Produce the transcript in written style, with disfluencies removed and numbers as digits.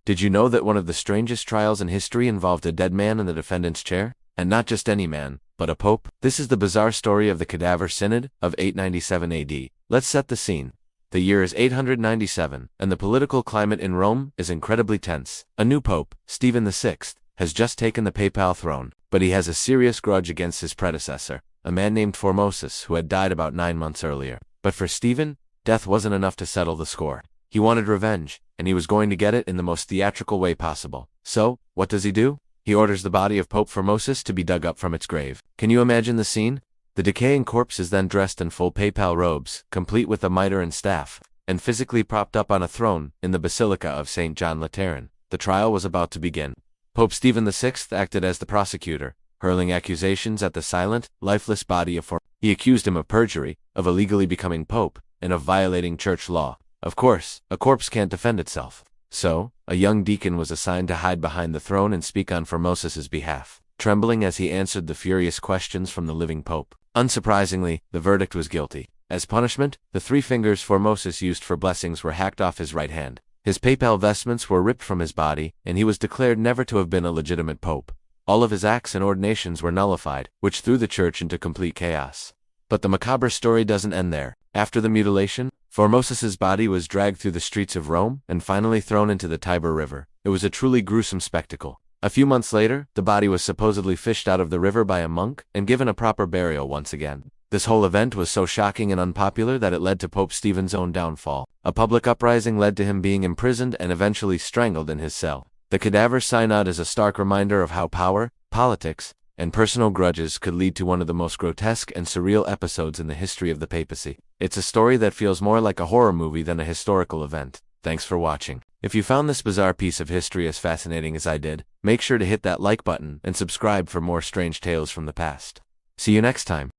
Did you know that one of the strangest trials in history involved a dead man in the defendant's chair? And not just any man, but a pope? This is the bizarre story of the Cadaver Synod of 897 AD. Let's set the scene. The year is 897, and the political climate in Rome is incredibly tense. A new pope, Stephen VI, has just taken the papal throne, but he has a serious grudge against his predecessor, a man named Formosus who had died about 9 months earlier. But for Stephen, death wasn't enough to settle the score. He wanted revenge, and he was going to get it in the most theatrical way possible. So, what does he do? He orders the body of Pope Formosus to be dug up from its grave. Can you imagine the scene? The decaying corpse is then dressed in full papal robes, complete with a mitre and staff, and physically propped up on a throne in the Basilica of St. John Lateran. The trial was about to begin. Pope Stephen VI acted as the prosecutor, hurling accusations at the silent, lifeless body of Formosus. He accused him of perjury, of illegally becoming pope, and of violating church law. Of course, a corpse can't defend itself. So, a young deacon was assigned to hide behind the throne and speak on Formosus's behalf, trembling as he answered the furious questions from the living pope. Unsurprisingly, the verdict was guilty. As punishment, the 3 fingers Formosus used for blessings were hacked off his right hand. His papal vestments were ripped from his body, and he was declared never to have been a legitimate pope. All of his acts and ordinations were nullified, which threw the church into complete chaos. But the macabre story doesn't end there. After the mutilation, Formosus's body was dragged through the streets of Rome and finally thrown into the Tiber River. It was a truly gruesome spectacle. A few months later, the body was supposedly fished out of the river by a monk and given a proper burial once again. This whole event was so shocking and unpopular that it led to Pope Stephen's own downfall. A public uprising led to him being imprisoned and eventually strangled in his cell. The Cadaver Synod is a stark reminder of how power, politics, and personal grudges could lead to one of the most grotesque and surreal episodes in the history of the papacy. It's a story that feels more like a horror movie than a historical event. Thanks for watching. If you found this bizarre piece of history as fascinating as I did, make sure to hit that like button and subscribe for more strange tales from the past. See you next time.